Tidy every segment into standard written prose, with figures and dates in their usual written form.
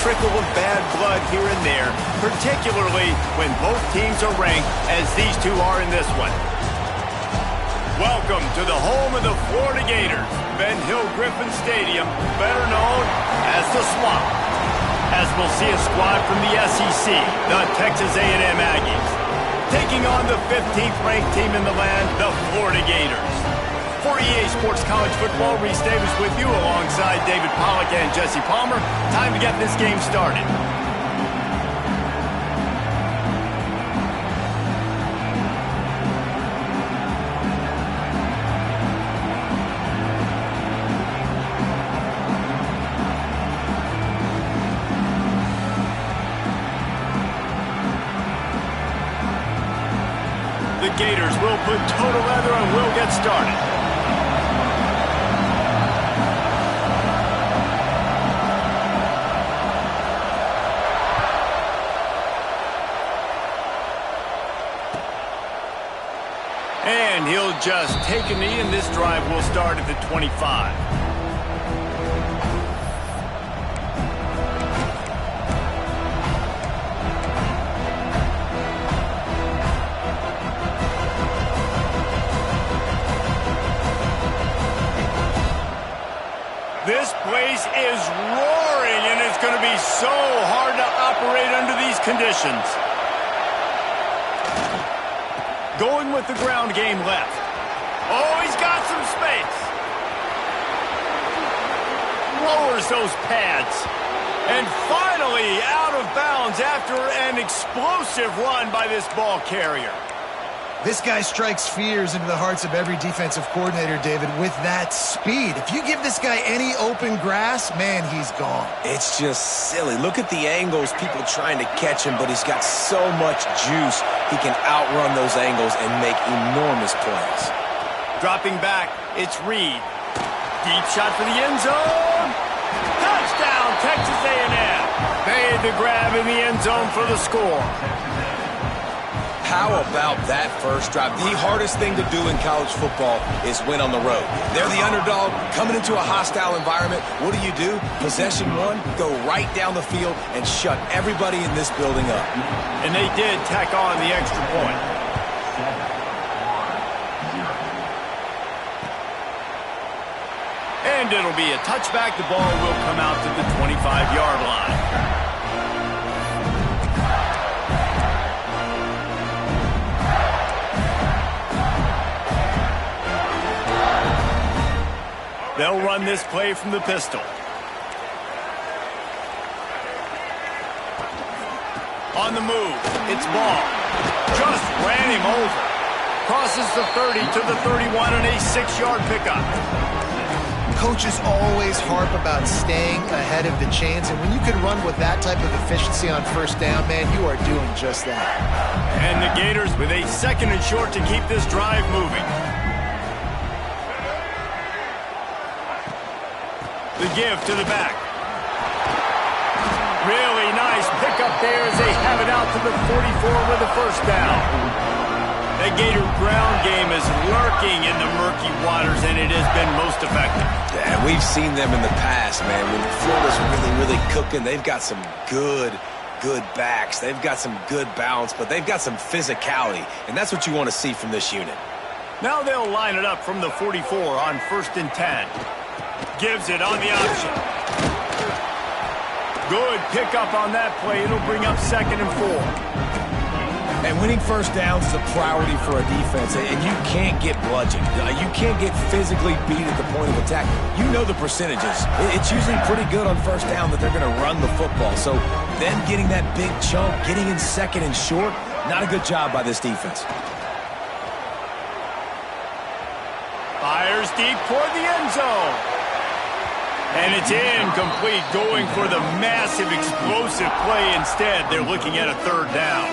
trickle of bad blood here and there, particularly when both teams are ranked as these two are in this one. Welcome to the home of the Florida Gators, Ben Hill Griffin Stadium, better known as the Swamp. As we'll see a squad from the SEC, the Texas A&M Aggies, taking on the 15th ranked team in the land, the Florida Gators. For EA Sports College Football, Reese Davis with you alongside David Pollack and Jesse Palmer. Time to get this game started. The Gators will put toe to leather and will get started. And he'll just take a knee, and this drive will start at the 25. This place is roaring, and it's going to be so hard to operate under these conditions. Going with the ground game left. Oh, he's got some space. Lowers those pads. And finally out of bounds after an explosive run by this ball carrier. This guy strikes fears into the hearts of every defensive coordinator, David, with that speed. If you give this guy any open grass, man, he's gone. It's just silly. Look at the angles, people trying to catch him, but he's got so much juice. He can outrun those angles and make enormous plays. Dropping back, it's Reed. Deep shot for the end zone. Touchdown, Texas A&M. Made the grab in the end zone for the score. How about that first drive? The hardest thing to do in college football is win on the road. They're the underdog, coming into a hostile environment. What do? Possession one, go right down the field and shut everybody in this building up. And they did tack on the extra point. And it'll be a touchback. The ball will come out to the 25-yard line. They'll run this play from the pistol. On the move, it's Ball. Just ran him over. Crosses the 30 to the 31 and a 6-yard pickup. Coaches always harp about staying ahead of the chains, and when you can run with that type of efficiency on first down, man, you are doing just that. And the Gators with a 2nd and short to keep this drive moving. The give to the back. Really nice pickup there as they have it out to the 44 with a first down. That Gator ground game is lurking in the murky waters, and it has been most effective. Yeah, we've seen them in the past, man. When Florida's really cooking, they've got some good backs. They've got some good balance, but they've got some physicality, and that's what you want to see from this unit. Now they'll line it up from the 44 on 1st and 10. Gives it on the option. Good pickup on that play. It'll bring up 2nd and 4. And winning first downs is a priority for a defense, and you can't get bludgeoned. You can't get physically beat at the point of attack. You know the percentages. It's usually pretty good on first down that they're going to run the football. So them getting that big chunk, getting in 2nd and short, not a good job by this defense. Fires deep toward the end zone. And it's incomplete, going for the massive explosive play instead. They're looking at a 3rd down.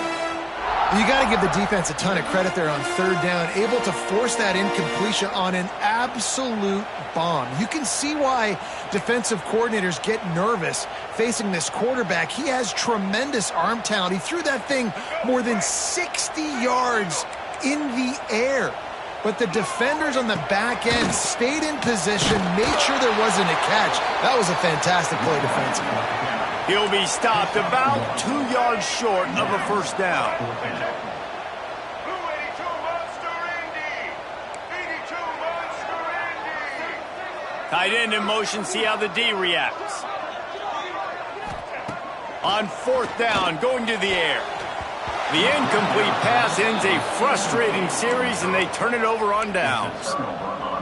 You got to give the defense a ton of credit there on 3rd down, able to force that incompletion on an absolute bomb. You can see why defensive coordinators get nervous facing this quarterback. He has tremendous arm talent. He threw that thing more than 60 yards in the air. But the defenders on the back end stayed in position, made sure there wasn't a catch. That was a fantastic play defensively. He'll be stopped about 2 yards short of a first down. Tight end in motion, see how the D reacts. On fourth down, going to the air. The incomplete pass ends a frustrating series, and they turn it over on downs.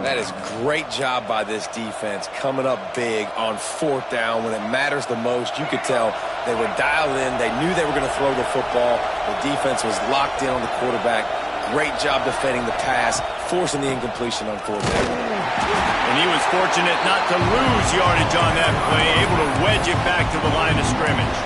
That is great job by this defense, coming up big on fourth down when it matters the most. You could tell they were dialed in. They knew they were going to throw the football. The defense was locked in on the quarterback. Great job defending the pass, forcing the incompletion on fourth down. And he was fortunate not to lose yardage on that play, able to wedge it back to the line of scrimmage.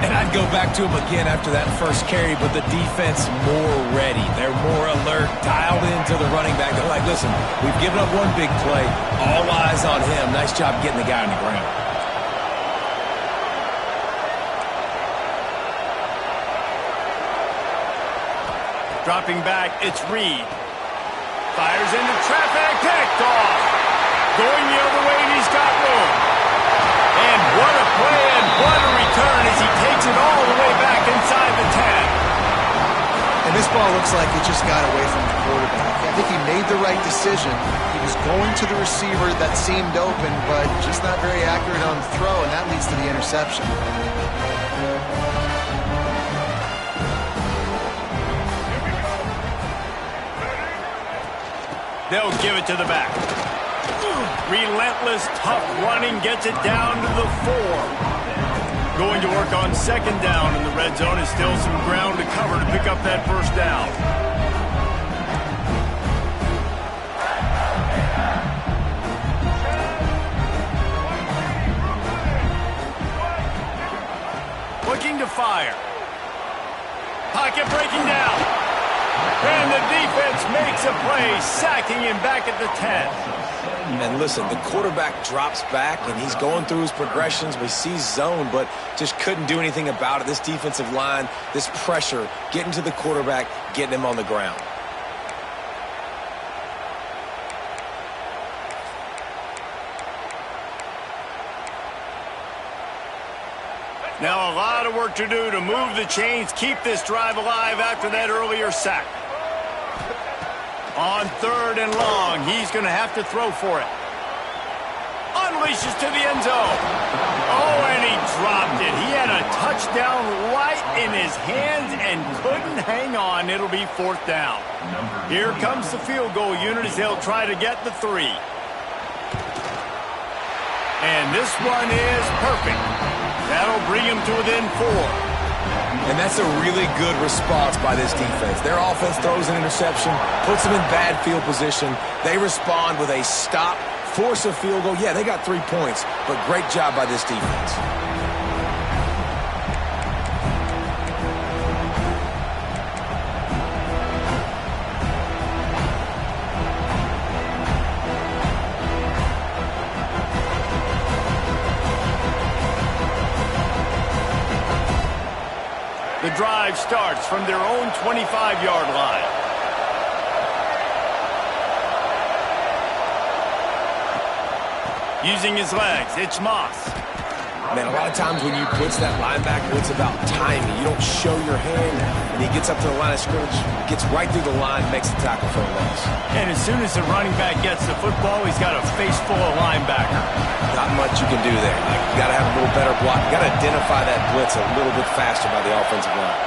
And I'd go back to him again after that first carry, but the defense more ready. They're more alert, dialed into the running back. They're like, listen, we've given up one big play. All eyes on him. Nice job getting the guy on the ground. Dropping back, it's Reed. Fires into traffic, picked off. Going the other way, and he's got room. And what a play and what a return as he takes it all the way back inside the 10. And this ball looks like it just got away from the quarterback. I think he made the right decision. He was going to the receiver that seemed open, but just not very accurate on the throw, and that leads to the interception. They'll give it to the back. Relentless, tough running gets it down to the 4. Going to work on second down in the red zone is still some ground to cover to pick up that first down. Looking to fire. Pocket breaking down. And the defense makes a play, sacking him back at the 10. And listen, the quarterback drops back, and he's going through his progressions. We see zone, but just couldn't do anything about it. This defensive line, this pressure, getting to the quarterback, getting him on the ground. Now a lot of work to do to move the chains, keep this drive alive after that earlier sack. On third and long, he's going to have to throw for it. Unleashes to the end zone. Oh, and he dropped it. He had a touchdown right in his hands and couldn't hang on. It'll be fourth down. Here comes the field goal unit as they'll try to get the 3. And this one is perfect. That'll bring him to within 4. And that's a really good response by this defense. Their offense throws an interception, puts them in bad field position. They respond with a stop, force a field goal. Yeah, they got 3 points, but great job by this defense. The drive starts from their own 25-yard line. Using his legs, it's Moss. Man, a lot of times when you blitz that linebacker, it's about timing. You don't show your hand, and he gets up to the line of scrimmage, gets right through the line, makes the tackle for a loss. And as soon as the running back gets the football, he's got a face full of linebacker. Not much you can do there. You got to have a little better block. You got to identify that blitz a little bit faster by the offensive line.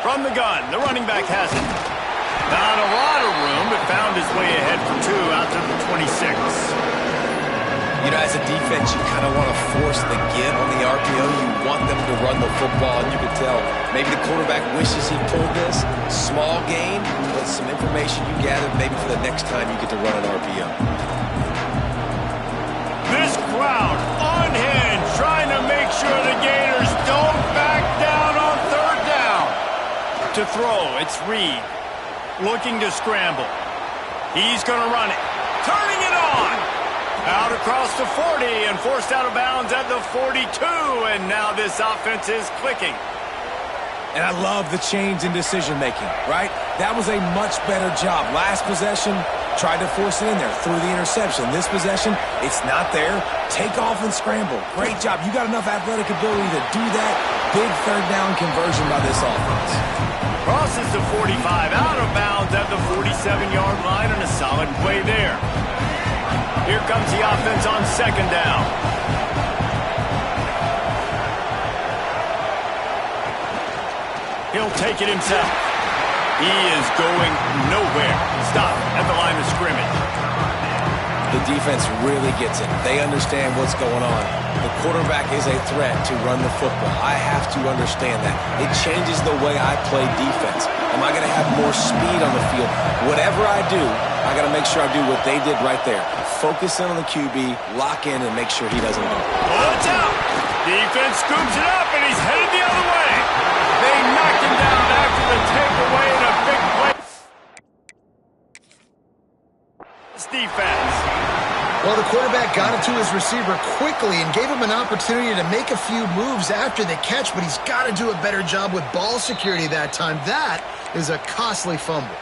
From the gun, the running back has it. Not a lot of room, but found his way ahead for 2 out to the 26. You know, as a defense, you kind of want to force the get on the RPO. You want them to run the football, and you can tell maybe the quarterback wishes he pulled this. Small gain, but some information you gathered maybe for the next time you get to run an RPO. This crowd unhinged, trying to make sure the Gators don't back down on third down. To throw, it's Reed. Looking to scramble. He's going to run it. Turning it on. Out across the 40 and forced out of bounds at the 42. And now this offense is clicking. And I love the change in decision-making, right? That was a much better job. Last possession, Tried to force it in there, threw the interception. This possession, it's not there. Take off and scramble. Great job. You got enough athletic ability to do that. Big third down conversion by this offense. Crosses the 45, out of bounds at the 47-yard line, and a solid play there. Here comes the offense on second down. He'll take it himself. He is going nowhere. Stop at the line of scrimmage. The defense really gets it. They understand what's going on. The quarterback is a threat to run the football. I have to understand that. It changes the way I play defense. Am I going to have more speed on the field? Whatever I do, I got to make sure I do what they did right there. Focus in on the QB, lock in, and make sure he doesn't go. Watch out! Defense scoops it up, and he's headed the other way. They knocked him down after the takeaway and a big play. This defense. Well, the quarterback got it to his receiver quickly and gave him an opportunity to make a few moves after the catch, but he's got to do a better job with ball security that time. That is a costly fumble.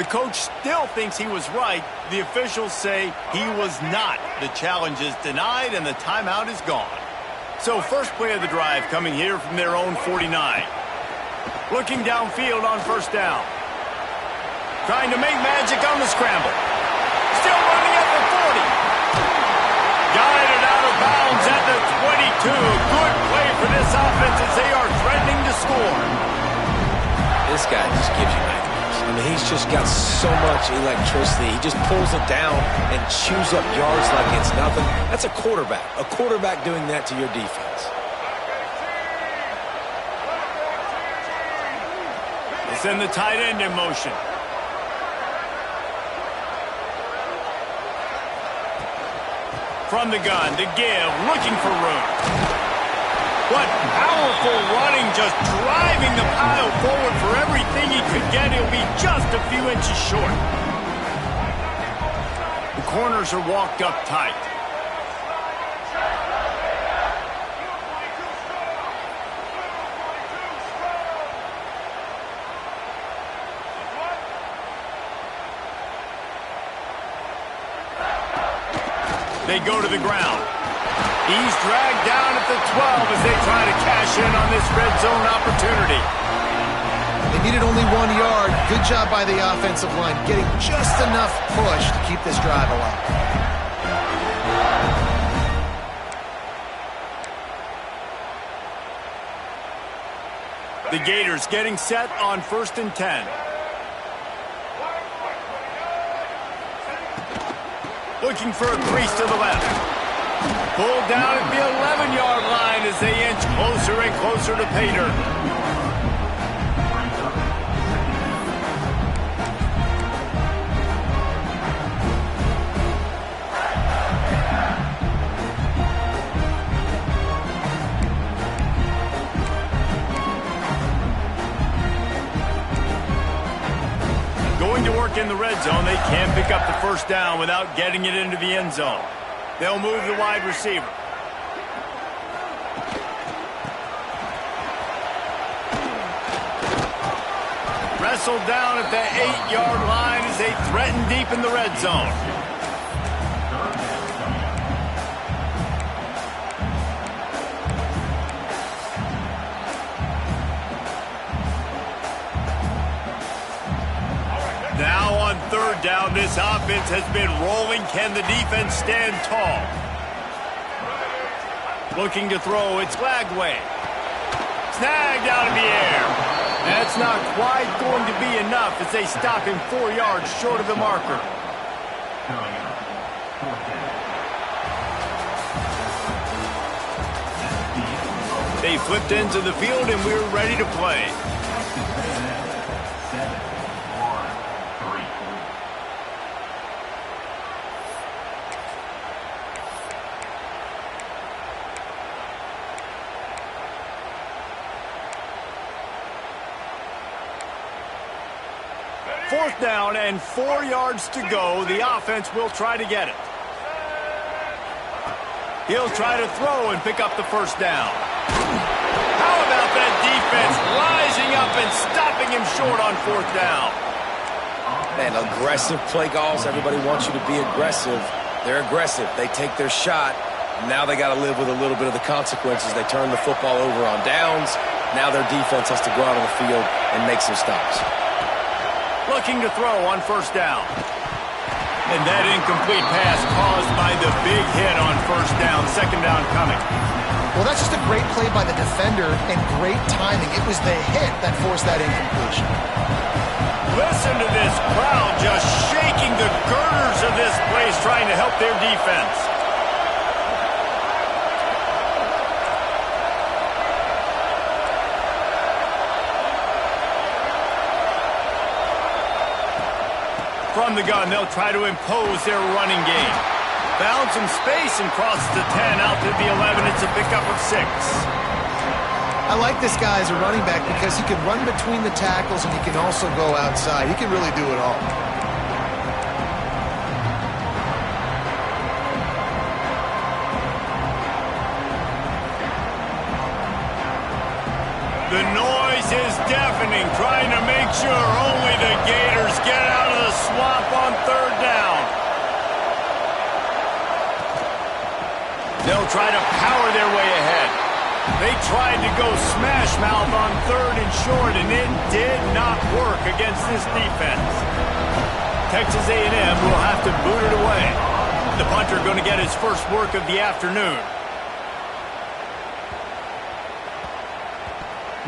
The coach still thinks he was right. The officials say he was not. The challenge is denied, and the timeout is gone. So first play of the drive coming here from their own 49. Looking downfield on first down. Trying to make magic on the scramble. Still running at the 40. Guided out of bounds at the 22. Good play for this offense as they are threatening to score. This guy just gives you nightmares. I mean, he's just got so much electricity. He just pulls it down and chews up yards like it's nothing. That's a quarterback. A quarterback doing that to your defense. They send the tight end in motion. From the gun to give, looking for room. What powerful running, just driving the pile forward for everything he could get. He'll be just a few inches short. The corners are walked up tight. They go to the ground. He's dragged down at the 12 as they try to cash in on this red zone opportunity. They needed only 1 yard. Good job by the offensive line, getting just enough push to keep this drive alive. The Gators getting set on 1st and 10. Looking for a crease to the left. Pulled down at the 11-yard line as they inch closer and closer to pay dirt. Going to work in the red zone, they can't pick up the first down without getting it into the end zone. They'll move the wide receiver. Wrestled down at the 8-yard line as they threaten deep in the red zone. Now on third down, this offense has been rolling. Can the defense stand tall? Looking to throw, it's Glagway. Snagged out of the air. That's not quite going to be enough as they stop him 4 yards short of the marker. They flipped into the field and we're ready to play. Fourth down and 4 yards to go. The offense will try to get it. He'll try to throw and pick up the first down. How about that defense rising up and stopping him short on fourth down? Man, aggressive play calls. Everybody wants you to be aggressive. They're aggressive. They take their shot. Now they got to live with a little bit of the consequences. They turn the football over on downs. Now their defense has to go out on the field and make some stops. Looking to throw on first down. And that incomplete pass caused by the big hit on first down. Second down coming. Well, that's just a great play by the defender and great timing. It was the hit that forced that incompletion. Listen to this crowd just shaking the girders of this place, trying to help their defense. From the gun, they'll try to impose their running game. Found some space and crosses the 10 out to the 11. It's a pickup of 6. I like this guy as a running back because he can run between the tackles and he can also go outside. He can really do it all. The noise is deafening, trying to make sure only the Gators get out of the swamp on third down. They'll try to power their way ahead. They tried to go smash mouth on third and short, and it did not work against this defense. Texas A&M will have to boot it away. The punter going to get his first work of the afternoon.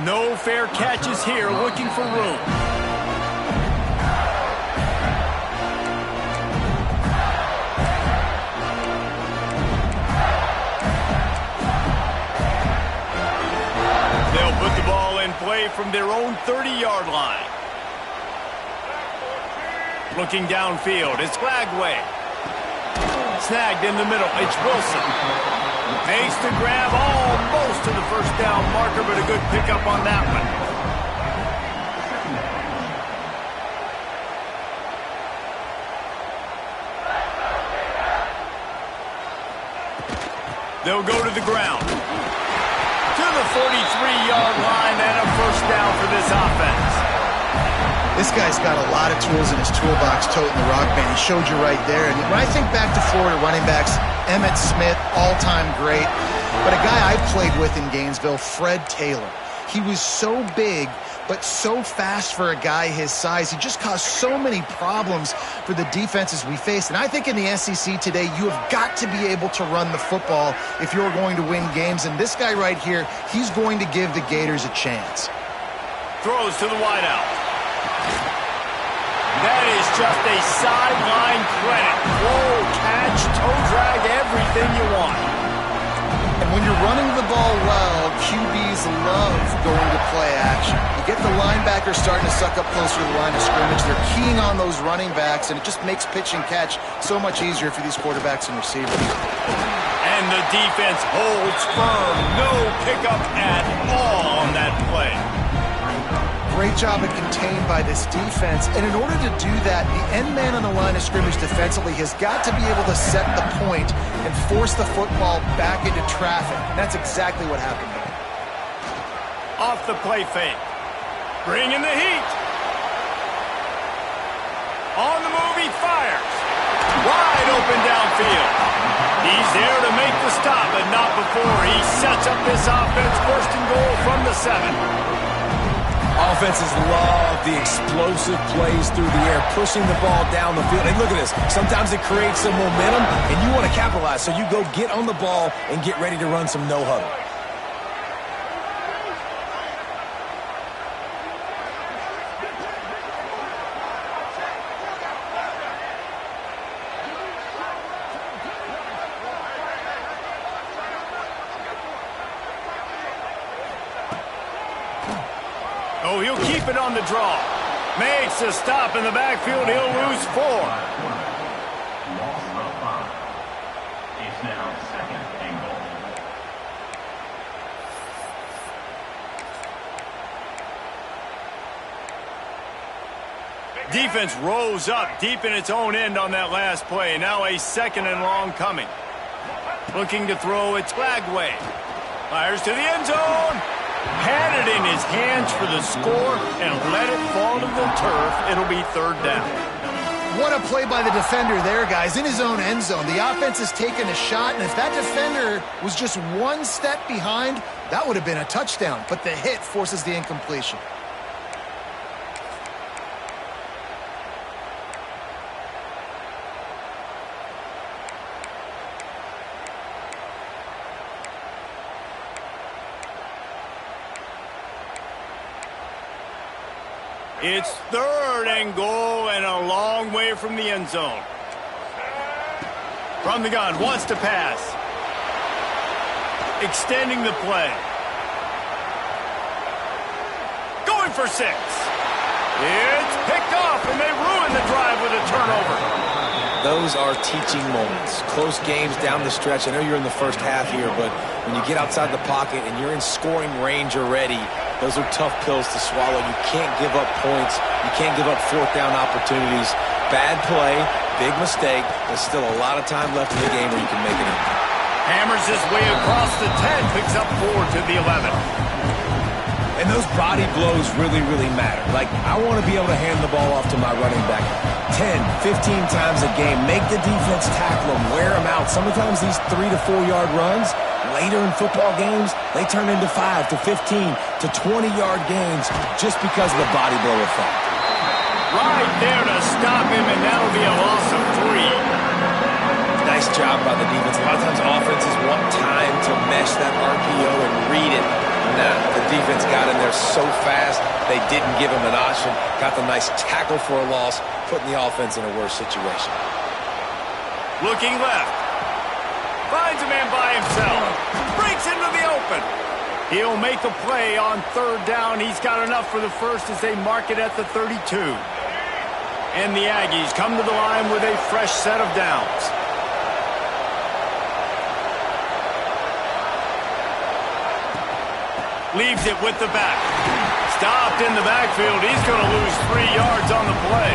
No fair catches here, looking for room. They'll put the ball in play from their own 30-yard line. Looking downfield, it's Flagway. Snagged in the middle, it's Wilson. Makes the grab almost to the first down marker, but a good pickup on that one. They'll go to the ground. To the 43-yard line and a first down for this offense. This guy's got a lot of tools in his toolbox toting the rock band. He showed you right there. And when I think back to Florida running backs, Emmitt Smith, all-time great. But a guy I played with in Gainesville, Fred Taylor. He was so big, but so fast for a guy his size. He just caused so many problems for the defenses we faced. And I think in the SEC today, you have got to be able to run the football if you're going to win games. And this guy right here, he's going to give the Gators a chance. Throws to the wideout. That is just a sideline credit. Whoa, catch, toe drag, everything you want. And when you're running the ball well, QBs love going to play action. You get the linebackers starting to suck up closer to the line of scrimmage. They're keying on those running backs, and it just makes pitch and catch so much easier for these quarterbacks and receivers. And the defense holds firm. No pickup at all on that play. Great job of contained by this defense. And in order to do that, the end man on the line of scrimmage defensively has got to be able to set the point and force the football back into traffic. And that's exactly what happened here. Off the play fake. Bringing the heat. On the move, he fires. Wide open downfield. He's there to make the stop, but not before he sets up this offense. First and goal from the 7. Offenses love the explosive plays through the air, pushing the ball down the field. And look at this. Sometimes it creates some momentum, and you want to capitalize. So you go get on the ball and get ready to run some no-huddle. Oh, he'll keep it on the draw. Makes a stop in the backfield. He'll lose 4. Loss of 5. It's now second and goal. Defense rose up deep in its own end on that last play. Now a second and long coming. Looking to throw, it's Flagway. Fires to the end zone. Had it in his hands for the score and let it fall to the turf. It'll be third down. What a play by the defender there, guys. In his own end zone, the offense has taken a shot, and if that defender was just one step behind, that would have been a touchdown. But the hit forces the incompletion. It's 3rd and goal and a long way from the end zone. From the gun, wants to pass. Extending the play. Going for 6. It's picked off, and they ruin the drive with a turnover. Those are teaching moments. Close games down the stretch. I know you're in the first half here, but when you get outside the pocket and you're in scoring range already, those are tough pills to swallow. You can't give up points. You can't give up 4th down opportunities. Bad play, big mistake. There's still a lot of time left in the game where you can make it in. Hammers his way across the 10, picks up 4 to the 11. And those body blows really, really matter. Like, I want to be able to hand the ball off to my running back 10, 15 times a game. Make the defense tackle them, wear them out. Sometimes these 3 to 4 yard runs, later in football games, they turn into 5 to 15 to 20-yard gains just because of the body blow effect. Right there to stop him, and that'll be a loss of 3. Nice job by the defense. A lot of times offenses want time to mesh that RPO and read it. Nah, the defense got in there so fast, they didn't give him an option. Got the nice tackle for a loss, putting the offense in a worse situation. Looking left. Finds a man by himself. Breaks into the open. He'll make a play on 3rd down. He's got enough for the first as they mark it at the 32. And the Aggies come to the line with a fresh set of downs. Leaves it with the back. Stopped in the backfield. He's going to lose 3 yards on the play.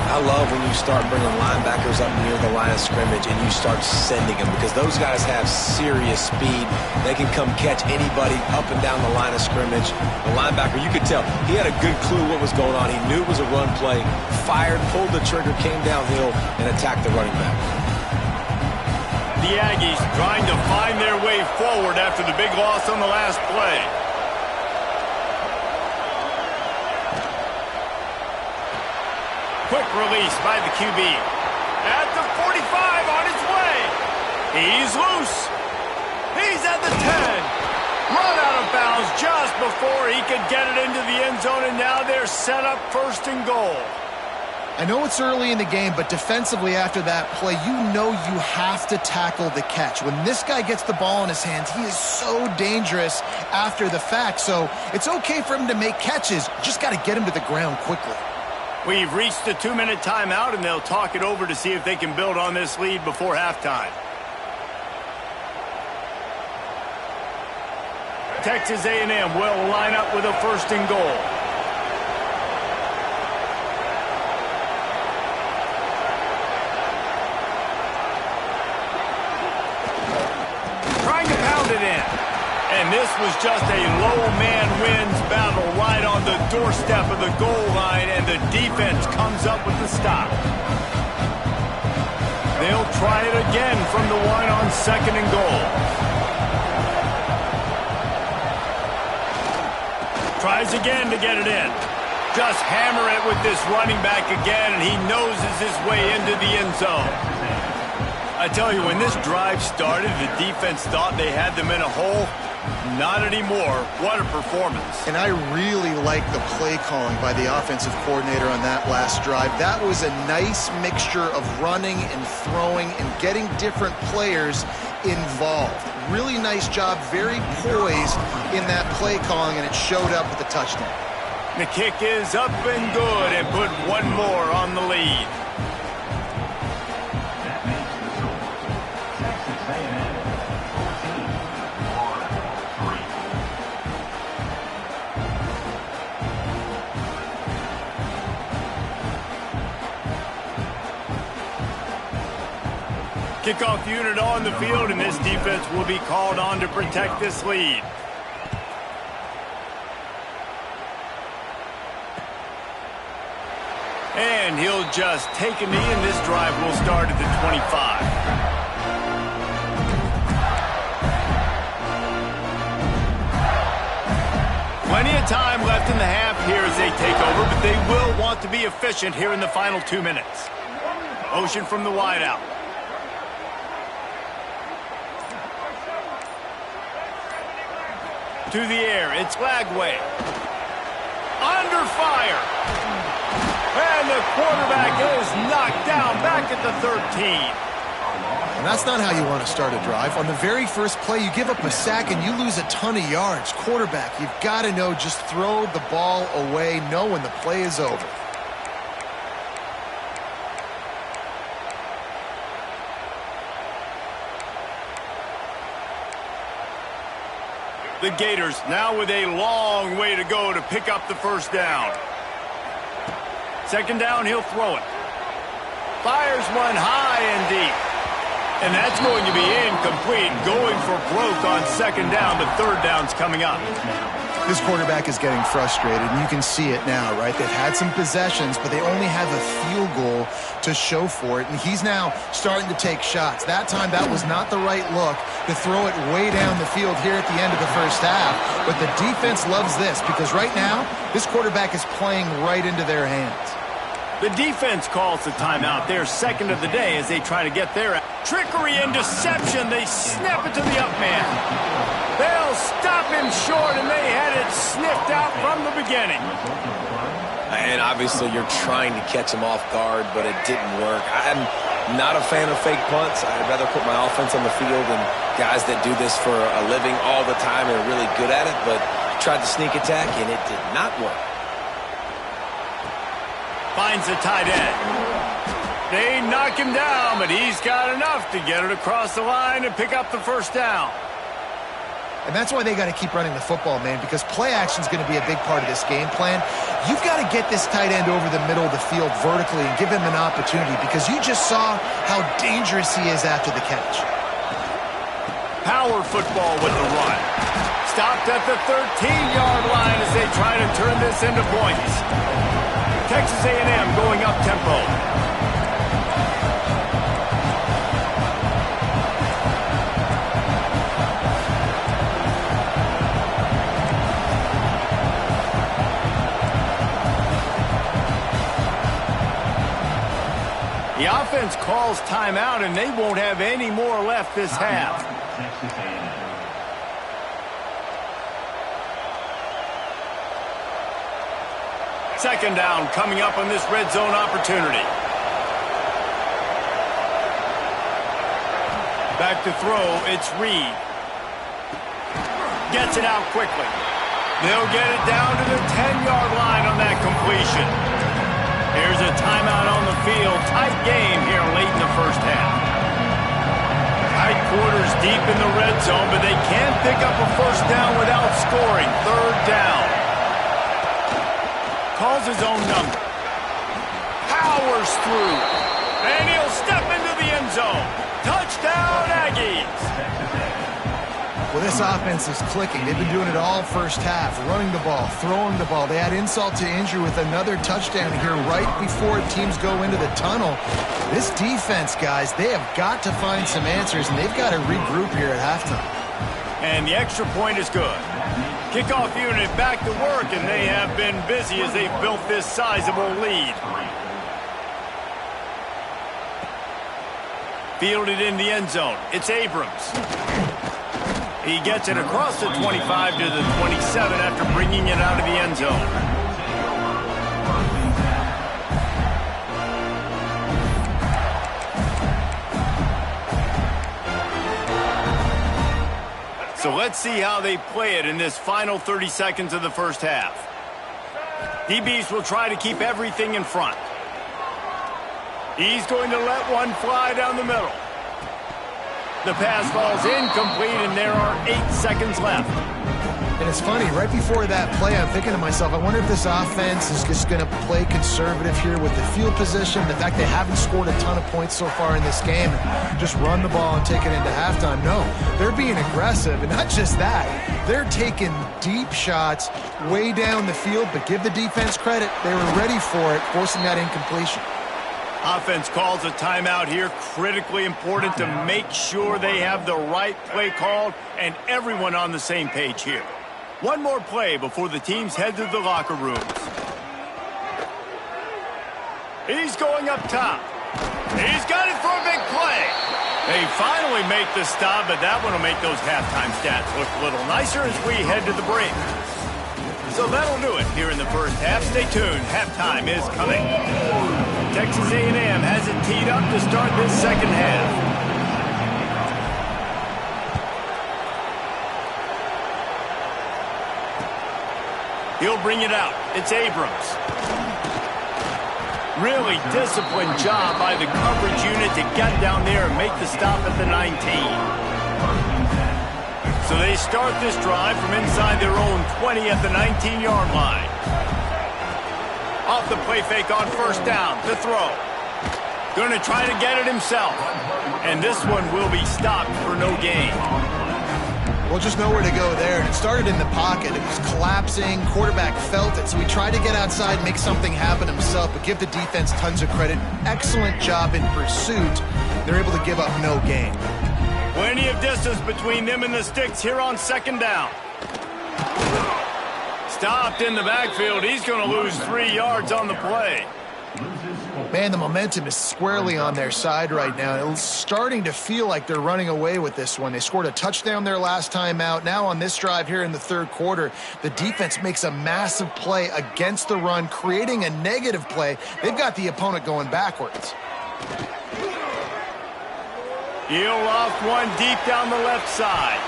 I love when you start bringing linebackers up near the line of scrimmage and you start sending them, because those guys have serious speed. They can come catch anybody up and down the line of scrimmage. The linebacker, you could tell, he had a good clue what was going on. He knew it was a run play, fired, pulled the trigger, came downhill, and attacked the running back. The Aggies trying to find their way forward after the big loss on the last play. Quick release by the QB. At the 45, on his way. He's loose. He's at the 10. Run out of bounds just before he could get it into the end zone, and now they're set up 1st and goal. I know it's early in the game, but defensively after that play, you know you have to tackle the catch. When this guy gets the ball in his hands, he is so dangerous after the fact. So it's okay for him to make catches. Just got to get him to the ground quickly. We've reached the 2-minute timeout, and they'll talk it over to see if they can build on this lead before halftime. Texas A&M will line up with a 1st and goal. Trying to pound it in. And this was just a low man wins battle right on the doorstep of the goal line, and the defense comes up with the stop. They'll try it again from the 1 on 2nd and goal. Tries again to get it in. Just hammer it with this running back again, and he noses his way into the end zone. I tell you, when this drive started, the defense thought they had them in a hole. Not anymore. What a performance. And I really like the play calling by the offensive coordinator on that last drive. That was a nice mixture of running and throwing and getting different players involved. Really nice job, very poised in that play calling, and it showed up with a touchdown. The kick is up and good, and put 1 more on the lead. That makes the score Texas A&M 14, Florida 3. Kickoff unit on the field, and this defense will be called on to protect this lead. And he'll just take a knee, and this drive will start at the 25. Plenty of time left in the half here as they take over, but they will want to be efficient here in the final 2 minutes. Motion from the wideout. To the air, it's Lagway. Under fire. And the quarterback is knocked down back at the 13. And that's not how you want to start a drive. On the very first play, you give up a sack and you lose a ton of yards. Quarterback, you've got to know, just throw the ball away, know when the play is over. The Gators now with a long way to go to pick up the first down. Second down, he'll throw it. Fires one high and deep. And that's going to be incomplete. Going for broke on second down, but third down's coming up. This quarterback is getting frustrated, and you can see it now, right? They've had some possessions, but they only have a field goal to show for it, and he's now starting to take shots. That time, that was not the right look to throw it way down the field here at the end of the first half, but the defense loves this because right now, this quarterback is playing right into their hands. The defense calls the timeout, their second of the day, as they try to get their trickery and deception. They snap it to the up man. They'll stop him short, and they had it sniffed out from the beginning. And obviously you're trying to catch him off guard, but it didn't work. I'm not a fan of fake punts. I'd rather put my offense on the field and guys that do this for a living all the time and are really good at it, but tried to sneak attack, and it did not work. Finds the tight end. They knock him down, but he's got enough to get it across the line and pick up the first down. And that's why they got to keep running the football, man, because play action is going to be a big part of this game plan. You've got to get this tight end over the middle of the field vertically and give him an opportunity because you just saw how dangerous he is after the catch. Power football with the run. Stopped at the 13-yard line as they try to turn this into points. Texas A&M going up tempo. The offense calls timeout, and they won't have any more left this half. Second down coming up on this red zone opportunity. Back to throw, it's Reed. Gets it out quickly. They'll get it down to the 10-yard line on that completion. Here's a timeout on the field. Tight game here late in the first half. Tight quarters deep in the red zone, but they can't pick up a first down without scoring. Third down. Calls his own number. Powers through. And he'll step into the end zone. Touchdown, Aggies. Well, this offense is clicking. They've been doing it all first half, running the ball, throwing the ball. They had insult to injury with another touchdown here right before teams go into the tunnel. This defense, guys, they have got to find some answers, and they've got to regroup here at halftime. And the extra point is good. Kickoff unit back to work, and they have been busy as they've built this sizable lead. Fielded in the end zone. It's Abrams. He gets it across the 25 to the 27 after bringing it out of the end zone. So let's see how they play it in this final 30 seconds of the first half. DBs will try to keep everything in front. He's going to let one fly down the middle. The pass falls incomplete, and there are 8 seconds left. And it's funny, right before that play, I'm thinking to myself, I wonder if this offense is just going to play conservative here with the field position, the fact they haven't scored a ton of points so far in this game, and just run the ball and take it into halftime. No, they're being aggressive, and not just that, they're taking deep shots way down the field, but give the defense credit. They were ready for it, forcing that incompletion. Offense calls a timeout here. Critically important to make sure they have the right play called and everyone on the same page here. One more play before the teams head to the locker rooms. He's going up top. He's got it for a big play. They finally make the stop, but that one will make those halftime stats look a little nicer as we head to the break. So that'll do it here in the first half. Stay tuned. Halftime is coming. Texas A&M has it teed up to start this second half. He'll bring it out. It's Abrams. Really disciplined job by the coverage unit to get down there and make the stop at the 19. So they start this drive from inside their own 20 at the 19-yard line. Off the play fake on first down to throw. Going to try to get it himself. And this one will be stopped for no gain. Well, just nowhere to go there. And it started in the pocket. It was collapsing. Quarterback felt it. So he tried to get outside, make something happen himself, but give the defense tons of credit. Excellent job in pursuit. They're able to give up no gain. Plenty of distance between them and the sticks here on second down. Stopped in the backfield. He's going to lose 3 yards on the play. Man, the momentum is squarely on their side right now. It's starting to feel like they're running away with this one. They scored a touchdown their last time out. Now on this drive here in the third quarter, the defense makes a massive play against the run, creating a negative play. They've got the opponent going backwards. He'll loft one deep down the left side.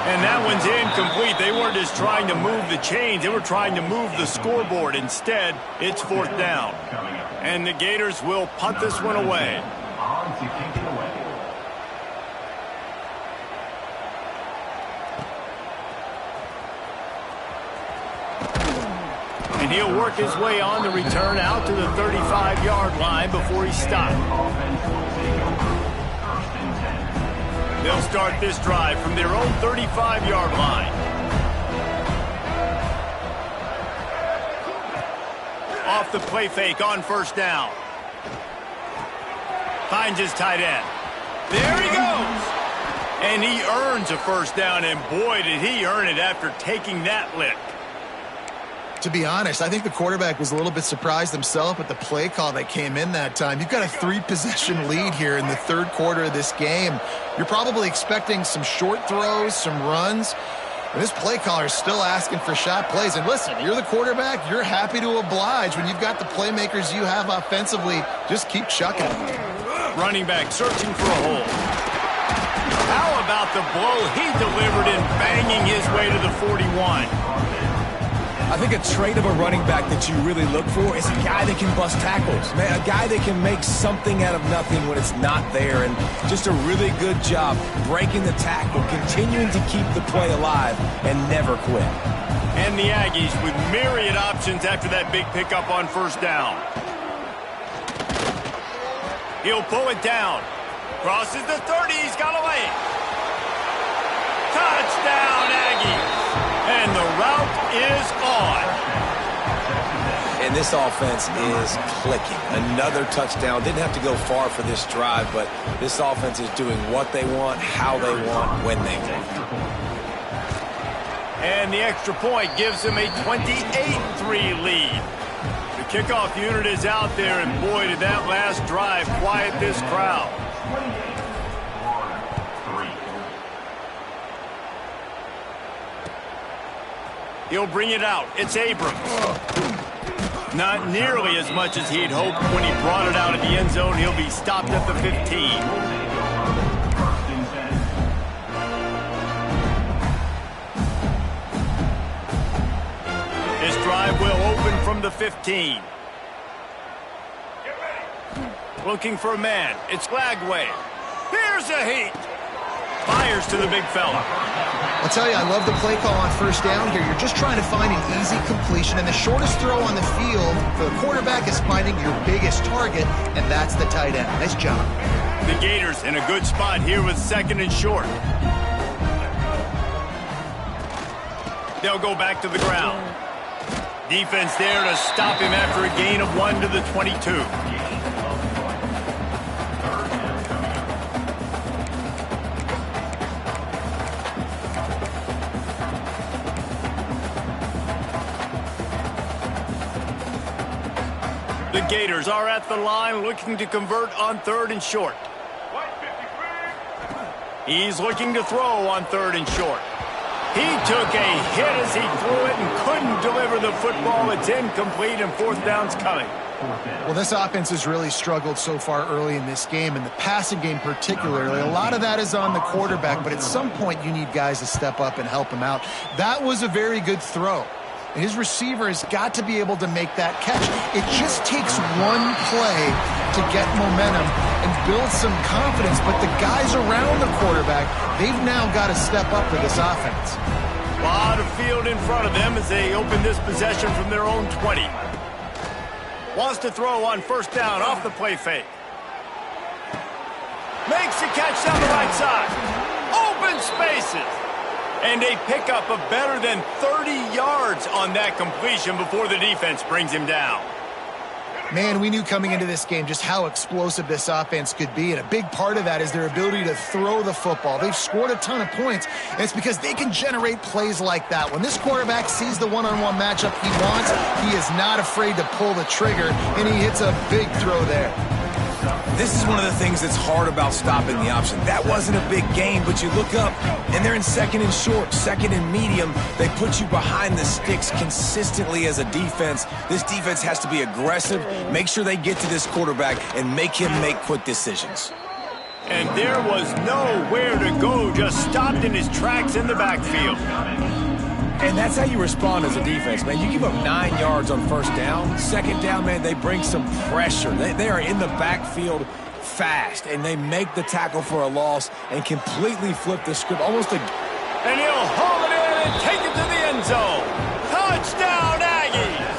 And that one's incomplete. They weren't just trying to move the chains. They were trying to move the scoreboard. Instead, it's fourth down. And the Gators will punt this one away. On to kick it away. And he'll work his way on the return out to the 35-yard line before he's stopped. They'll start this drive from their own 35-yard line. Off the play fake on first down. Finds his tight end. There he goes. And he earns a first down, and boy, did he earn it after taking that lick. To be honest, I think the quarterback was a little bit surprised himself at the play call that came in that time. You've got a 3-possession lead here in the third quarter of this game. You're probably expecting some short throws, some runs. And this play caller is still asking for shot plays. And listen, you're the quarterback. You're happy to oblige when you've got the playmakers you have offensively. Just keep chucking them. Running back searching for a hole. How about the blow he delivered in banging his way to the 41? I think a trait of a running back that you really look for is a guy that can bust tackles. Man, a guy that can make something out of nothing when it's not there. And just a really good job breaking the tackle, continuing to keep the play alive, and never quit. And the Aggies with myriad options after that big pickup on first down. He'll pull it down. Crosses the 30. He's got away. Touchdown, Aggies. And the route is on. And this offense is clicking. Another touchdown. Didn't have to go far for this drive, but this offense is doing what they want, how they want, when they want. And the extra point gives them a 28-3 lead. The kickoff unit is out there, and boy, did that last drive quiet this crowd. He'll bring it out. It's Abrams. Not nearly as much as he'd hoped when he brought it out of the end zone. He'll be stopped at the 15. This drive will open from the 15. Looking for a man. It's Lagway. Here's a heat. Fires to the big fella. I'll tell you, I love the play call on first down here. You're just trying to find an easy completion, and the shortest throw on the field for the quarterback is finding your biggest target, and that's the tight end. Nice job. The Gators in a good spot here with 2nd and short. They'll go back to the ground. Defense there to stop him after a gain of 1 to the 22. The Gators are at the line looking to convert on 3rd and short. He's looking to throw on 3rd and short. He took a hit as he threw it and couldn't deliver the football. It's incomplete and 4th down's coming. Well, this offense has really struggled so far early in this game, and the passing game particularly. A lot of that is on the quarterback, but at some point you need guys to step up and help him out. That was a very good throw. His receiver has got to be able to make that catch. It just takes one play to get momentum and build some confidence, but the guys around the quarterback, they've now got to step up for this offense. A lot of field in front of them as they open this possession from their own 20. Wants to throw on 1st down off the play fake. Makes the catch down the right side. Open spaces. And a pickup of better than 30 yards on that completion before the defense brings him down. Man, we knew coming into this game just how explosive this offense could be, and a big part of that is their ability to throw the football. They've scored a ton of points, and it's because they can generate plays like that. When this quarterback sees the one-on-one matchup he wants, he is not afraid to pull the trigger, and he hits a big throw there. This is one of the things that's hard about stopping the option. That wasn't a big game, but you look up, and they're in 2nd and short, 2nd and medium. They put you behind the sticks consistently as a defense. This defense has to be aggressive, make sure they get to this quarterback, and make him make quick decisions. And there was nowhere to go, just stopped in his tracks in the backfield. And that's how you respond as a defense, man. You give up 9 yards on 1st down. 2nd down, man, they bring some pressure. They are in the backfield fast, and they make the tackle for a loss and completely flip the script. And he'll haul it in and take it to the end zone. Touchdown, Aggies!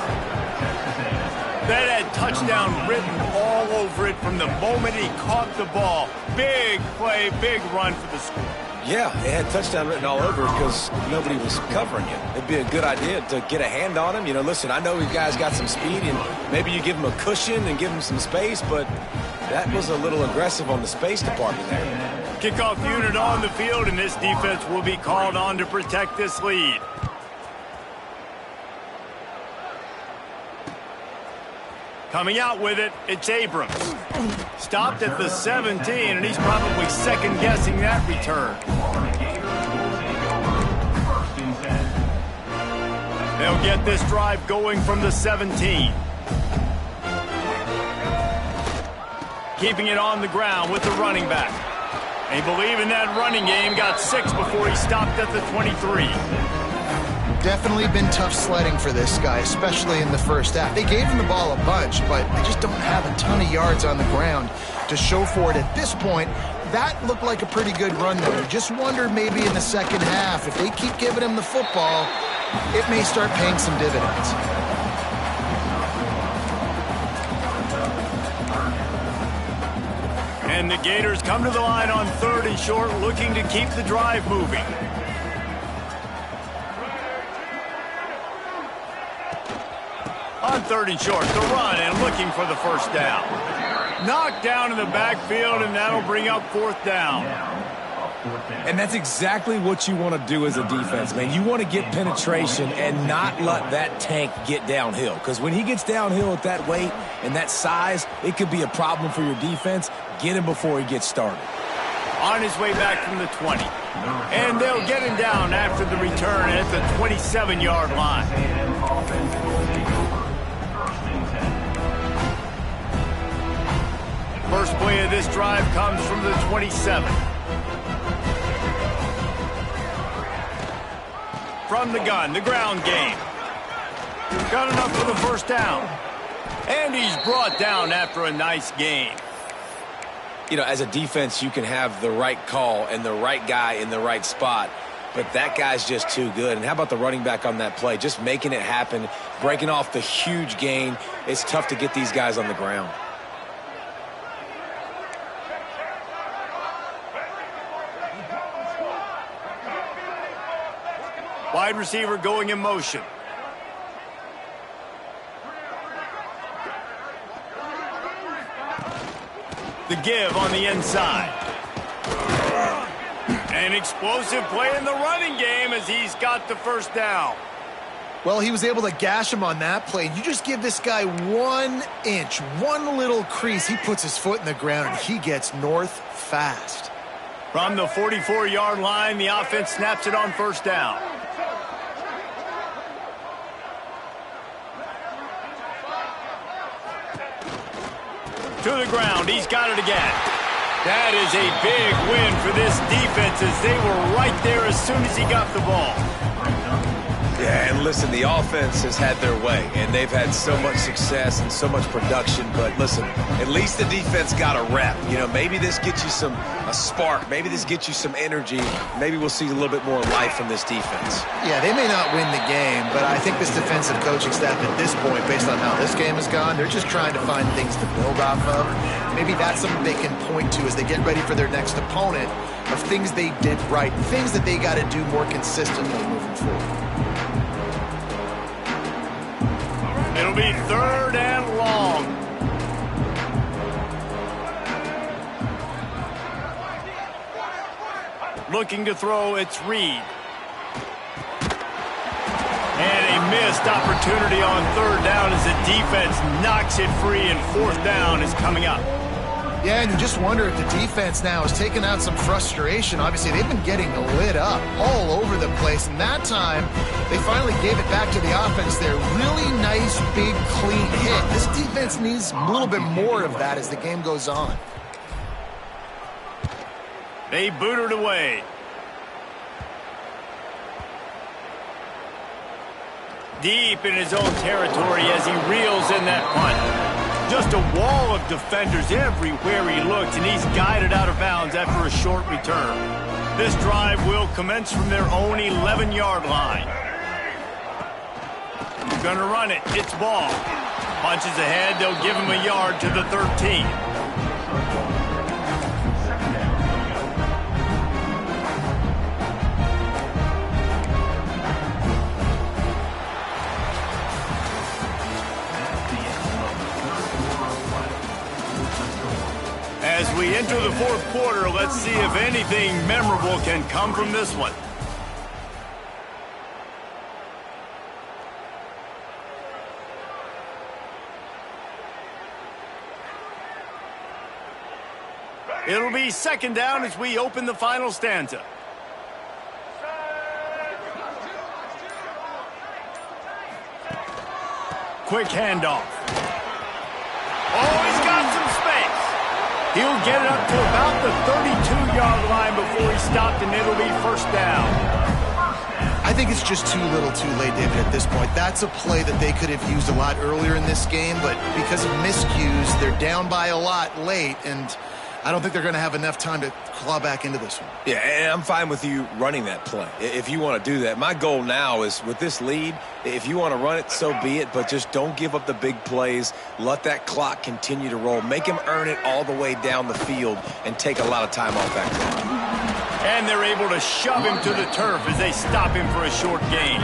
That had touchdown written all over it from the moment he caught the ball. Big play, big run for the score. Yeah, it had touchdown written all over it because nobody was covering him. It'd be a good idea to get a hand on him. You know, listen, I know you guys got some speed, and maybe you give him a cushion and give him some space, but that was a little aggressive on the space department there. Kickoff unit on the field, and this defense will be called on to protect this lead. Coming out with it, it's Abrams. Stopped at the 17, and he's probably second-guessing that return. They'll get this drive going from the 17. Keeping it on the ground with the running back. They believe in that running game, got 6 before he stopped at the 23. Definitely been tough sledding for this guy, especially in the first half. They gave him the ball a bunch, but they just don't have a ton of yards on the ground to show for it at this point. That looked like a pretty good run, though. You just wonder maybe in the second half, if they keep giving him the football, it may start paying some dividends. And the Gators come to the line on 3rd and short, looking to keep the drive moving. On 3rd and short, the run and looking for the 1st down. Knocked down in the backfield, and that'll bring up 4th down. And that's exactly what you want to do as a defense, man. You want to get penetration and not let that tank get downhill. Because when he gets downhill at that weight and that size, it could be a problem for your defense. Get him before he gets started. On his way back from the 20. And they'll get him down after the return at the 27-yard line. First play of this drive comes from the 27. From the gun, the ground game. Got enough for the 1st down. And he's brought down after a nice gain. You know, as a defense, you can have the right call and the right guy in the right spot. But that guy's just too good. And how about the running back on that play? Just making it happen, breaking off the huge gain. It's tough to get these guys on the ground. Wide receiver going in motion. The give on the inside. An explosive play in the running game as he's got the first down. Well, he was able to gash him on that play. You just give this guy 1 inch, one little crease. He puts his foot in the ground, and he gets north fast. From the 44-yard line, the offense snaps it on first down. To the ground. He's got it again. That is a big win for this defense as they were right there as soon as he got the ball. Yeah, and listen, the offense has had their way, and they've had so much success and so much production. But listen, at least the defense got a rep. You know, maybe this gets you a spark. Maybe this gets you some energy. Maybe we'll see a little bit more life from this defense. Yeah, they may not win the game, but I think this defensive coaching staff at this point, based on how this game has gone, they're just trying to find things to build off of. Maybe that's something they can point to as they get ready for their next opponent of things they did right, things that they got to do more consistently moving forward. It'll be 3rd and long. Looking to throw, it's Reed. And a missed opportunity on 3rd down as the defense knocks it free, and 4th down is coming up. Yeah, and you just wonder if the defense now has taken out some frustration. Obviously, they've been getting lit up all over the place, and that time they finally gave it back to the offense there. Really nice, big, clean hit. This defense needs a little bit more of that as the game goes on. They boot it away. Deep in his own territory as he reels in that punt. Just a wall of defenders everywhere he looked, and he's guided out of bounds after a short return. This drive will commence from their own 11-yard line. Gonna run it. It's ball. Punches ahead. They'll give him a yard to the 13. As we enter the 4th quarter, let's see if anything memorable can come from this one. It'll be 2nd down as we open the final stanza. Quick handoff. Oh, he's got some space. He'll get it up to about the 32-yard line before he stopped, and it'll be 1st down. I think it's just too little too late, David, at this point. That's a play that they could have used a lot earlier in this game, but because of miscues, they're down by a lot late, and I don't think they're going to have enough time to claw back into this one. Yeah, and I'm fine with you running that play if you want to do that. My goal now is with this lead, if you want to run it, so be it, but just don't give up the big plays. Let that clock continue to roll. Make him earn it all the way down the field and take a lot of time off that clock. And they're able to shove him to the turf as they stop him for a short gain.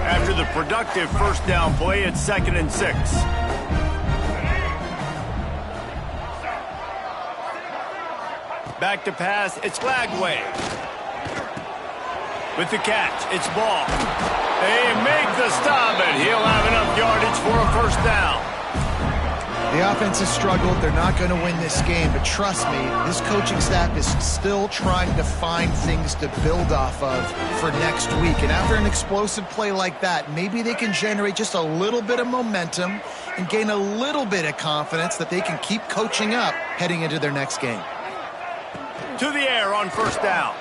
After the productive 1st down play, it's 2nd and 6. Back to pass, it's Lagway. With the catch, it's Ball. They make the stop, and he'll have enough yardage for a 1st down. The offense has struggled. They're not going to win this game, but trust me, this coaching staff is still trying to find things to build off of for next week. And after an explosive play like that, maybe they can generate just a little bit of momentum and gain a little bit of confidence that they can keep coaching up heading into their next game. To the air on 1st down.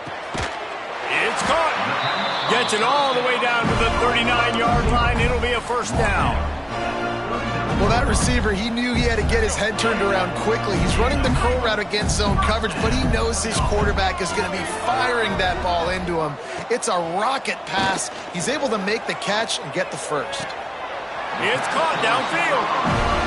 It's caught. Gets it all the way down to the 39-yard line. It'll be a 1st down. Well, that receiver, he knew he had to get his head turned around quickly. He's running the curl route against zone coverage, but he knows his quarterback is going to be firing that ball into him. It's a rocket pass. He's able to make the catch and get the first. It's caught downfield.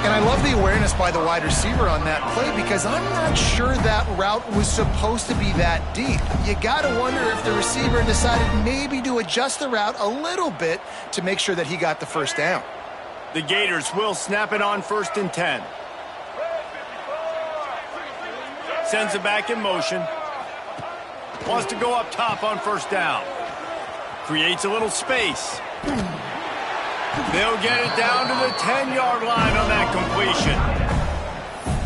And I love the awareness by the wide receiver on that play because I'm not sure that route was supposed to be that deep. You got to wonder if the receiver decided maybe to adjust the route a little bit to make sure that he got the first down. The Gators will snap it on 1st and 10. Sends it back in motion. Wants to go up top on 1st down. Creates a little space. They'll get it down to the 10-yard line on that completion.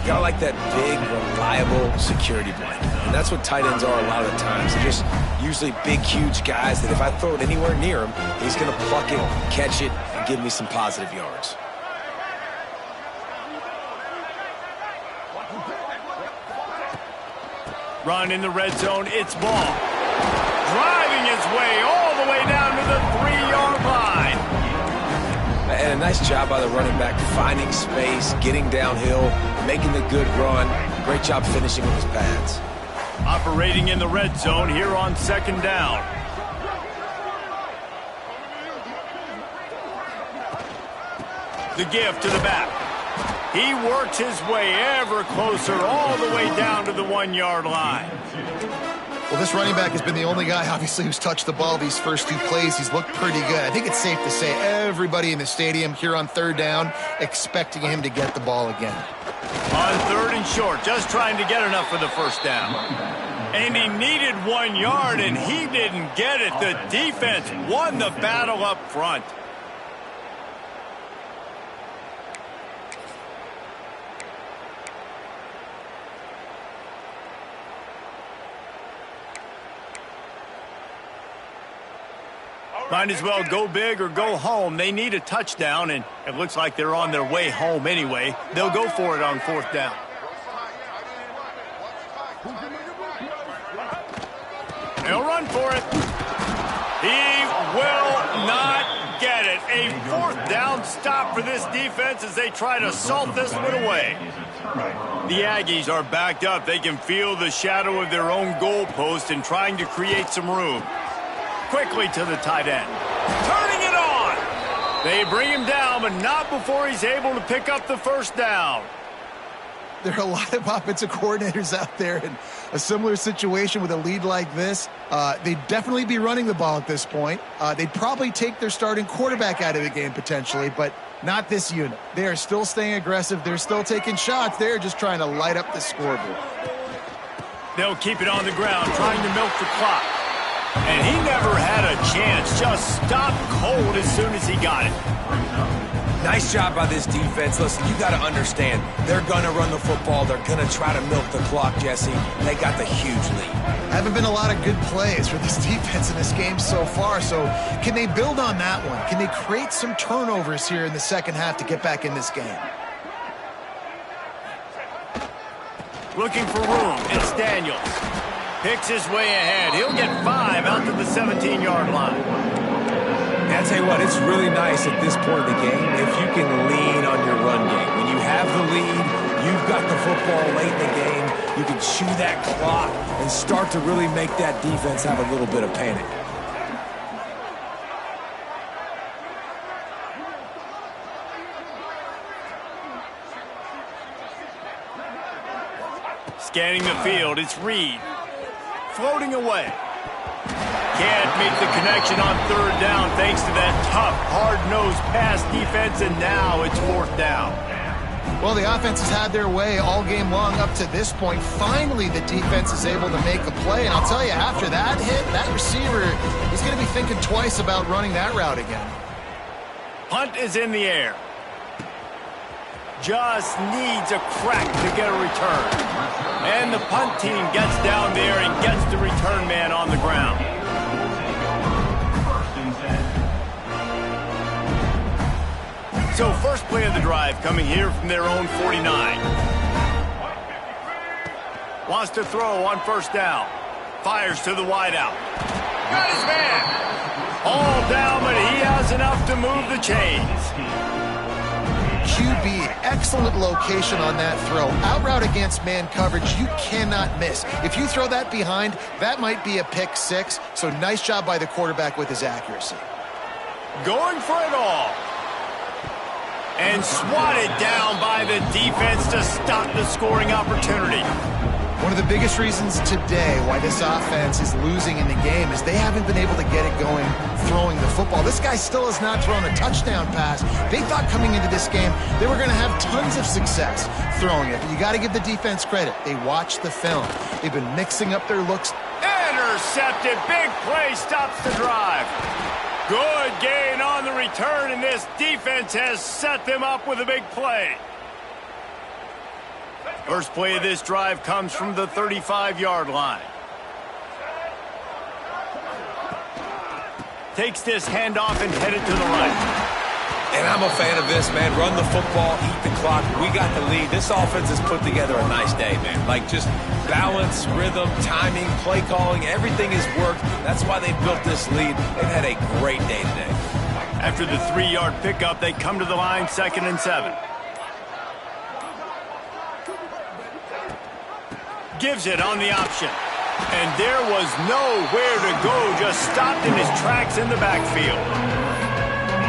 Got like that big, reliable security blanket. And that's what tight ends are a lot of the times. They're just usually big, huge guys that if I throw it anywhere near him, he's going to pluck it, catch it, and give me some positive yards. Run in the red zone. It's Ball. Driving his way all the way down to the 3-yard line. And a nice job by the running back, finding space, getting downhill, making the good run. Great job finishing with his pads. Operating in the red zone here on 2nd down. The give to the back. He works his way ever closer all the way down to the 1-yard line. Well, this running back has been the only guy, obviously, who's touched the ball these first 2 plays. He's looked pretty good. I think it's safe to say everybody in the stadium here on 3rd down expecting him to get the ball again. On 3rd and short, just trying to get enough for the 1st down. And he needed 1 yard, and he didn't get it. The defense won the battle up front. Might as well go big or go home. They need a touchdown, and it looks like they're on their way home anyway. They'll go for it on 4th down. They'll run for it. He will not get it. A 4th down stop for this defense as they try to salt this one away. The Aggies are backed up. They can feel the shadow of their own goalpost and trying to create some room. Quickly to the tight end. Turning it on. They bring him down, but not before he's able to pick up the 1st down. There are a lot of offensive coordinators out there in a similar situation with a lead like this. They'd definitely be running the ball at this point. They'd probably take their starting quarterback out of the game potentially, but not this unit. They are still staying aggressive. They're still taking shots. They're just trying to light up the scoreboard. They'll keep it on the ground, trying to milk the clock. And he never had a chance, just stopped cold as soon as he got it. Nice job by this defense. Listen, you got to understand, they're going to run the football. They're going to try to milk the clock, Jesse. They got the huge lead. Haven't been a lot of good plays for this defense in this game so far, so can they build on that one? Can they create some turnovers here in the 2nd half to get back in this game? Looking for room, it's Daniels. Picks his way ahead. He'll get 5 out to the 17-yard line. And I'll tell you what, it's really nice at this point of the game if you can lean on your run game. When you have the lead, you've got the football late in the game, you can chew that clock and start to really make that defense have a little bit of panic. Scanning the field, it's Reed. Floating away. Can't make the connection on 3rd down thanks to that tough, hard-nosed pass defense, and now it's 4th down. Well, the offense has had their way all game long up to this point. Finally, the defense is able to make a play, and I'll tell you, after that hit, that receiver, he's going to be thinking twice about running that route again. Punt is in the air. Just needs a crack to get a return. And the punt team gets down there and gets the return man on the ground. So first play of the drive coming here from their own 49. Wants to throw on 1st down. Fires to the wideout. Got his man. All down, but he has enough to move the chains. QB, excellent location on that throw. Out route against man coverage, you cannot miss. If you throw that behind, that might be a pick six. So nice job by the quarterback with his accuracy. Going for it all. And swatted down by the defense to stop the scoring opportunity. One of the biggest reasons today why this offense is losing in the game is they haven't been able to get it going throwing the football. This guy still has not thrown a touchdown pass. They thought coming into this game they were going to have tons of success throwing it. But you got to give the defense credit. They watched the film. They've been mixing up their looks. Intercepted. Big play stops the drive. Good gain on the return, and this defense has set them up with a big play. First play of this drive comes from the 35-yard line. Takes this handoff and headed to the right. And I'm a fan of this, man. Run the football, eat the clock. We got the lead. This offense has put together a nice day, man. Like just balance, rhythm, timing, play calling, everything has worked. That's why they built this lead. They've had a great day today. After the 3-yard pickup, they come to the line, 2nd and 7. Gives it on the option. And there was nowhere to go, just stopped in his tracks in the backfield.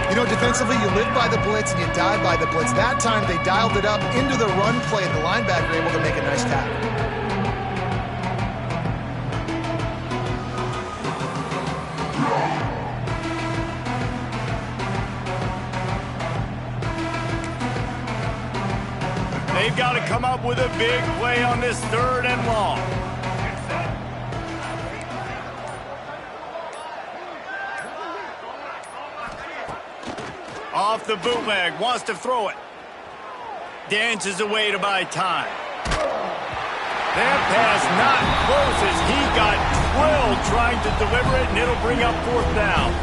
You know, defensively, you live by the blitz and you die by the blitz. That time, they dialed it up into the run play, and the linebacker able to make a nice tackle. They've got to come up with a big play on this 3rd and long. Off the bootleg, wants to throw it. Dances away to buy time. That pass not close as he got drilled trying to deliver it, and it'll bring up 4th down.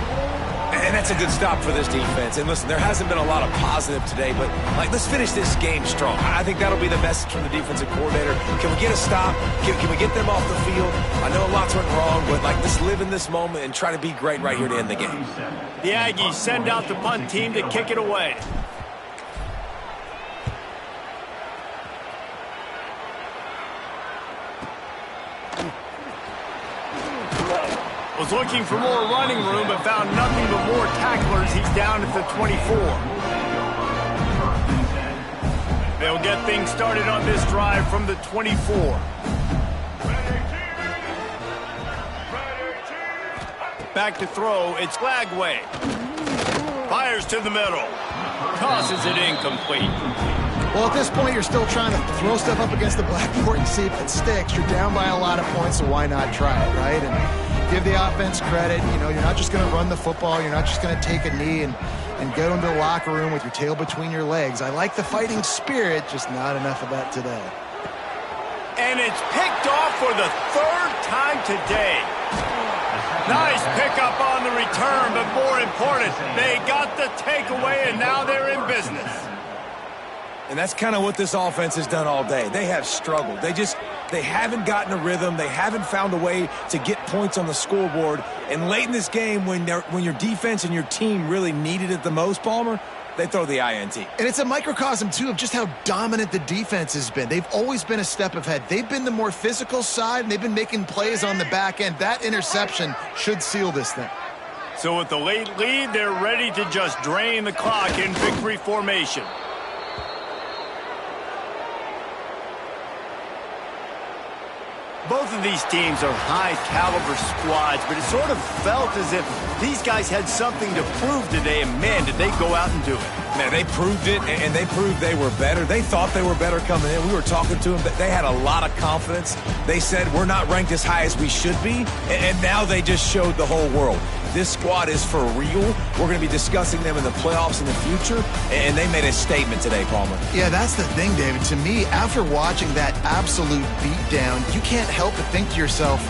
And that's a good stop for this defense. And listen, there hasn't been a lot of positive today, but let's finish this game strong. I think that'll be the message from the defensive coordinator. Can we get a stop? Can we get them off the field? I know lots went wrong, but let's live in this moment and try to be great right here to end the game. The Aggies send out the punt team to kick it away. Was looking for more running room, but found nothing but more tacklers. He's down at the 24. They'll get things started on this drive from the 24. Back to throw, it's Lagway. Fires to the middle. Tosses it incomplete. Well, at this point, you're still trying to throw stuff up against the blackboard and see if it sticks. You're down by a lot of points, so why not try it, right? And give the offense credit. You know, you're not just going to run the football. You're not just going to take a knee and go into the locker room with your tail between your legs. I like the fighting spirit, just not enough of that today. And it's picked off for the 3rd time today. Nice pickup on the return, but more important, they got the takeaway, and now they're in business. And that's kind of what this offense has done all day. They have struggled. They haven't gotten a rhythm. They haven't found a way to get points on the scoreboard. And late in this game, when your defense and your team really needed it the most, Palmer, they throw the INT. And it's a microcosm, too, of just how dominant the defense has been. They've always been a step ahead. They've been the more physical side, and they've been making plays on the back end. That interception should seal this thing. So with the late lead, they're ready to just drain the clock in victory formation. Both of these teams are high-caliber squads, but it sort of felt as if these guys had something to prove today, and man, did they go out and do it. Man, they proved it, and they proved they were better. They thought they were better coming in. We were talking to them. They had a lot of confidence. They said, we're not ranked as high as we should be, and now they just showed the whole world. This squad is for real. We're going to be discussing them in the playoffs in the future, and they made a statement today, Palmer. Yeah, that's the thing, David. To me, after watching that absolute beatdown, you can't help but think to yourself,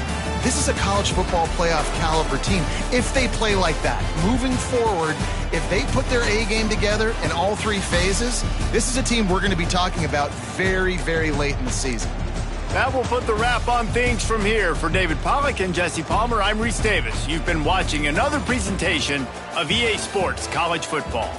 this is a college football playoff caliber team. If they play like that, moving forward, if they put their A game together in all 3 phases, this is a team we're going to be talking about very, very late in the season. That will put the wrap on things from here. For David Pollack and Jesse Palmer, I'm Reese Davis. You've been watching another presentation of EA Sports College Football.